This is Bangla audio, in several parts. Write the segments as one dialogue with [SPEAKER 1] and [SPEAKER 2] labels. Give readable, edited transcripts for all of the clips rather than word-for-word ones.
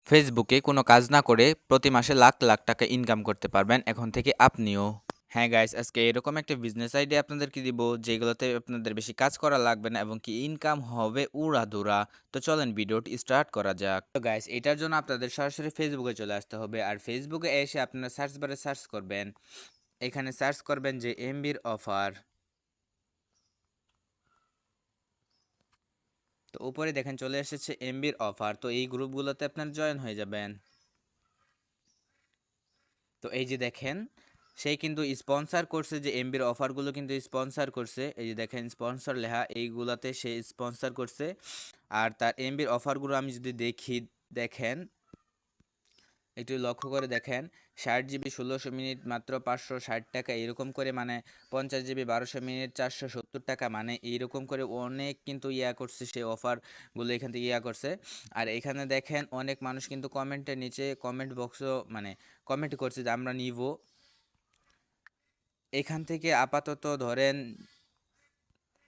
[SPEAKER 1] ফেসবুকে কোনো কাজ না করে প্রতি মাসে লাখ লাখ টাকা ইনকাম করতে পারবেন এখন থেকে আপনিও। হ্যাঁ গাইস, আজকে এরকম একটা বিজনেস আইডিয়া আপনাদেরকে দিব যেগুলোতে আপনাদের বেশি কাজ করা লাগবে না এবং কি ইনকাম হবে উড়াধুরা। তো চলেন ভিডিওটি স্টার্ট করা যাক। তো গাইস, এটার জন্য আপনাদের সরাসরি ফেসবুকে চলে আসতে হবে, আর ফেসবুকে এসে আপনারা সার্চ বারে সার্চ করবেন, এখানে সার্চ করবেন যে এমবির অফার। তো উপরে দেখেন চলে এসেছে এমবির অফার, তো এই গ্রুপগুলোতে আপনারা জয়েন হয়ে যাবেন। তো এই যে দেখেন, সেই কিন্তু স্পন্সর করছে, যে এমবির অফারগুলো কিন্তু স্পন্সর করছে, এই যে দেখেন স্পন্সর লেখা এইগুলাতে সে স্পন্সর করছে। আর তার এমবির অফারগুলো আমি যদি দেখি, দেখেন একটু লক্ষ্য করে দেখেন, 60 জিবি 1600 মিনিট মাত্র 560 টাকা, এরকম করে মানে 50 জিবি 1200 মিনিট 470 টাকা, মানে এইরকম করে অনেক কিন্তু ইয়া করছে সে অফারগুলো এখান থেকে ইয়া করছে। আর এখানে দেখেন অনেক মানুষ কিন্তু কমেন্টের নিচে কমেন্ট বক্সও মানে কমেন্ট করছে যে আমরা নিব। এখান থেকে আপাতত ধরেন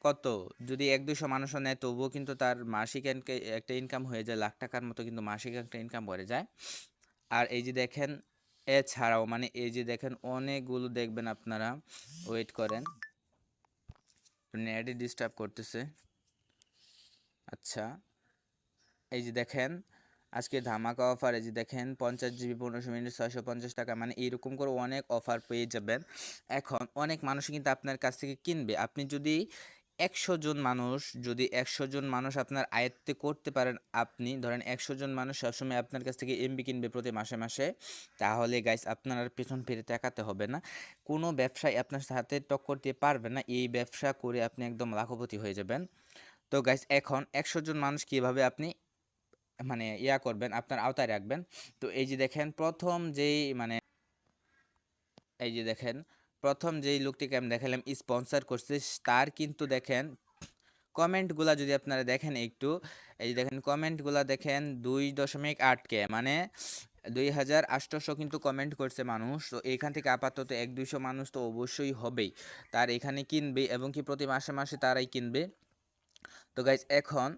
[SPEAKER 1] কত, যদি 1-200 মানুষও নেয় তবুও কিন্তু তার মাসিক একটা ইনকাম হয়ে যায়, লাখ টাকার মতো কিন্তু মাসিক একটা ইনকাম করে যায়। আর এই যে দেখেন, এছাড়াও মানে এই যে দেখেন অনেকগুলো দেখবেন আপনারা, ওয়েট করেন, নেটে ডিস্টার্ব করতেছে। আচ্ছা, এই যে দেখেন আজকে ধামাকা অফার, এই যে দেখেন 50 জিবি 1500 মিনিট 650 টাকা, মানে এইরকম করে অনেক অফার পেয়ে যাবেন। এখন অনেক মানুষ কিন্তু আপনার কাছ থেকে কিনবে, আপনি যদি 100 জন মানুষ আপনার আয়ত্তে করতে পারেন, আপনি ধরেন 100 জন মানুষ সবসময় আপনার কাছ থেকে এমবি কিনবে প্রতি মাসে মাসে, তাহলে গাইস আপনার আর পেছন ফিরে তাকাতে হবে না, কোনো ব্যবসায় আপনার সাথে টক্কর দিয়ে পারবে না, এই ব্যবসা করে আপনি একদম লাখপতি হয়ে যাবেন। তো গাইস, এখন 100 জন মানুষ কিভাবে আপনি মানে ইয়া করবেন, আপনার আওতায় রাখবেন। তো এই যে দেখেন প্রথম যেই মানে এই যে দেখেন প্রথম যেই লোকটিকে আমি দেখালাম স্পন্সর করছে, তার কিন্তু দেখেন কমেন্টগুলা যদি আপনারা দেখেন একটু, এই যে দেখেন কমেন্টগুলা দেখেন 2.8K, মানে 2800 কিন্তু কমেন্ট করছে মানুষ। তো এখান থেকে আপাতত 1-200 মানুষ তো অবশ্যই হবেই, তার এখানে কিনবে এবং কি প্রতি মাসে মাসে তারাই কিনবে। তো গাইজ, এখন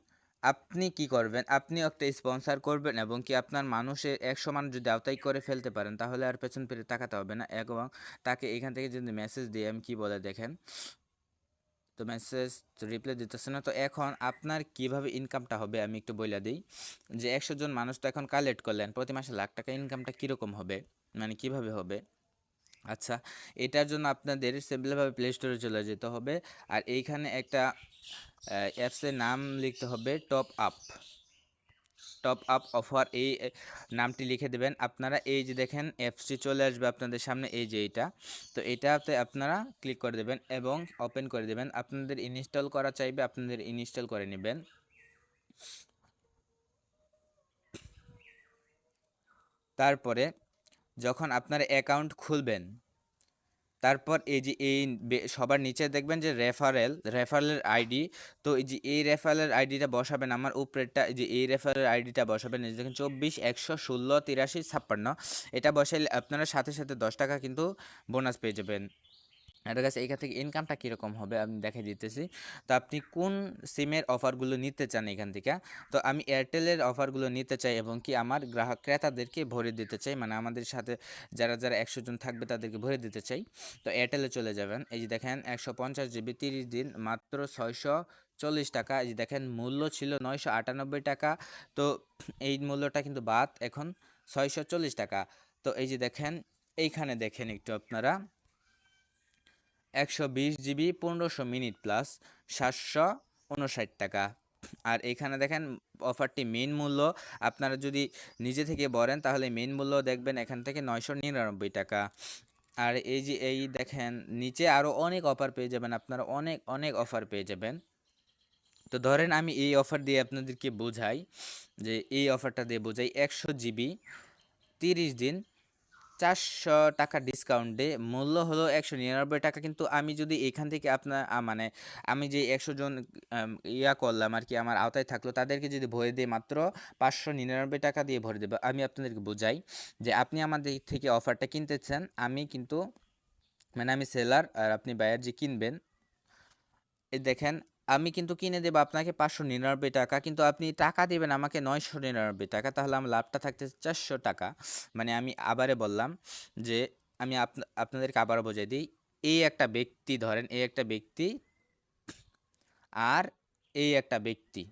[SPEAKER 1] আপনি কি করবেন, আপনি একটা স্পন্সর করবেন এবং কি আপনার মানুষের 100 মানুষ যদি আওতায় করে ফেলতে পারেন, তাহলে আর পেছন ফিরে তাকাতে হবে না। এবং তাকে এখান থেকে যদি মেসেজ দিই আমি, কি বলে দেখেন, তো মেসেজ রিপ্লাই দিতেছে না। তো এখন আপনার কিভাবে ইনকামটা হবে আমি একটু বলে দিই, যে 100 জন মানুষ তো এখন কালেক্ট করলেন, প্রতি মাসে লাখ টাকা ইনকামটা কীরকম হবে, মানে কিভাবে হবে। আচ্ছা, এটার জন্য আপনাদের সিম্পলভাবে প্লে স্টোরে চলে যেতে হবে, আর এইখানে একটা অ্যাপসের নাম লিখতে হবে top up. Top up offer, এই নামটি লিখে দেবেন আপনারা। এই যে দেখেন অ্যাপসটি চলে আসবে আপনাদের সামনে, এই যে এইটা, তো এটাতে আপনারা ক্লিক করে দেবেন এবং ওপেন করে দেবেন। আপনাদের ইনস্টল করা চাইবে, আপনাদের ইনস্টল করে নেবেন। তারপরে যখন আপনারা অ্যাকাউন্ট খুলবেন, তারপর এই যে এই সবার নিচে দেখবেন যে রেফারেল আইডি, তো এই যে এই রেফারেল আইডিটা বসাবেন, আমার উপরেরটা, এই যে এই রেফারেল আইডিটা বসাবেন, এই যে দেখেন 24 116 83 56, এটা বসাইলে আপনারা সাথে সাথে 10 টাকা কিন্তু বোনাস পেয়ে যাবেন। এটা কাছে এইখান থেকে ইনকামটা কীরকম হবে আমি দেখাই দিতেছি। তো আপনি কোন সিমের অফারগুলো নিতে চান এখান থেকে, তো আমি এয়ারটেলের অফারগুলো নিতে চাই এবং কি আমার গ্রাহক ক্রেতাদেরকে ভরে দিতে চাই, মানে আমাদের সাথে যারা যারা 100 জন থাকবে তাদেরকে ভরে দিতে চাই। তো এয়ারটেলে চলে যাবেন, এই যে দেখেন 150 জিবি 30 দিন মাত্র 640 টাকা, এই যে দেখেন মূল্য ছিল 998 টাকা, তো এই মূল্যটা কিন্তু বাদ, এখন 640 টাকা। তো এই যে দেখেন এইখানে দেখেন একটু আপনারা 120 জিবি 1500 মিনিট প্লাস 759 টাকা। আর এখানে দেখেন অফারটি মেইন মূল্য, আপনারা যদি নিজে থেকে বলেন তাহলে মেইন মূল্য দেখবেন এখান থেকে 999 টাকা। আর এই যে এই দেখেন নিচে আরও অনেক অফার পেয়ে যাবেন, আপনারা অনেক অনেক অফার পেয়ে যাবেন। তো ধরেন আমি এই অফার দিয়ে আপনাদেরকে বোঝাই, যে এই অফারটা দিয়ে বোঝাই 100 জিবি 30 দিন 400 টাকা ডিসকাউন্টে মূল্য হলো 199 টাকা। কিন্তু আমি যদি এখান থেকে আপনার মানে আমি যে 100 জন ইয়া করলাম আর কি, আমার আওতায় থাকলো, তাদেরকে যদি ভরে দিই মাত্র 599 টাকা দিয়ে ভরে দেবো। আমি আপনাদেরকে বোঝাই যে আপনি আমাদের থেকে অফারটা কিনতেছেন, আমি কিন্তু মানে আমি সেলার আর আপনি বায়ার যে কিনবেন, এই দেখেন আমি কিন্তু কিনে দেব আপনাকে ৳৫৯৯ কিন্তু আপনি টাকা দিবেন আমাকে ৳৯৯৯ তাহলে আমার লাভটা থাকতেছে ৳৪০০ মানে আমি আবারে বললাম যে আমি আপনাদেরকে আবারও বুঝাই দিই। এই একটা ব্যক্তি ধরেন, এই একটা ব্যক্তি আর এই একটা ব্যক্তি।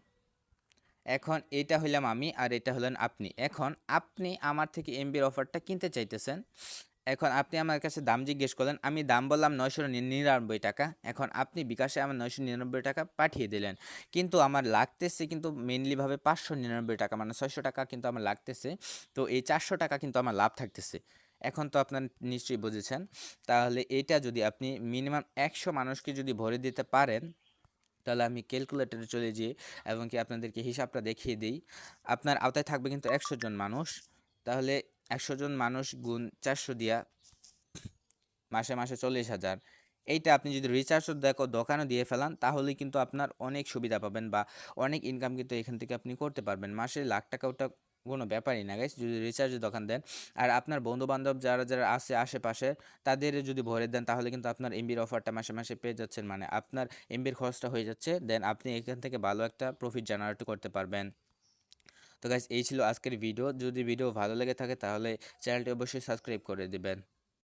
[SPEAKER 1] এখন এইটা হইলাম আমি আর এটা হলেন আপনি। এখন আপনি আমার থেকে এমবির অফারটা কিনতে চাইতেছেন। এখন আপনি আমার কাছে দাম জিজ্ঞেস করলেন। আমি দাম বললাম ৳৯৯৯। এখন আপনি বিকাশে আমার ৳৯৯৯ পাঠিয়ে দিলেন। কিন্তু আমার লাগতেছে কিন্তু মেইনলি ভাবে ৳৫৯৯ মানে ৳৬০০ কিন্তু আমার লাগতেছে। তো এই ৳৪০০ কিন্তু আমার লাভ থাকতেছে। এখন তো আপনার নিশ্চয়ই বুঝেছেন। তাহলে এইটা যদি আপনি মিনিমাম ১০০ মানুষকে যদি ভরে দিতে পারেন তাহলে আমি ক্যালকুলেটরে চলে যেয়ে এবং কি আপনাদেরকে হিসাবটা দেখিয়ে দিই। আপনার আওতায় থাকবে কিন্তু ১০০ জন মানুষ। তাহলে ১০০ জন মানুষ গুণ ৪০০ দিয়া মাসে ৪০,০০০। এইটা আপনি যদি রিচার্জও দোকানেও দিয়ে ফেলান তাহলে কিন্তু আপনার অনেক সুবিধা পাবেন বা অনেক ইনকাম কিন্তু এখান থেকে আপনি করতে পারবেন। মাসে লাখ টাকা ওটা কোনো ব্যাপারই না গাইস যদি রিচার্জের দোকান দেন। আর আপনার বন্ধু-বান্ধব যারা আছে আশেপাশে তাদের যদি ভরে দেন তাহলে কিন্তু আপনার এমবির অফারটা মাসে পেয়ে যাচ্ছেন। মানে আপনার এমবির খরচটা হয়ে যাচ্ছে। দেন আপনি এখান থেকে ভালো একটা প্রফিট জেনারেট করতে পারবেন। তো গাইস এই ছিল আজকের ভিডিও। যদি ভিডিও ভালো লেগে থাকে তাহলে চ্যানেলটি অবশ্যই সাবস্ক্রাইব করে দিবেন।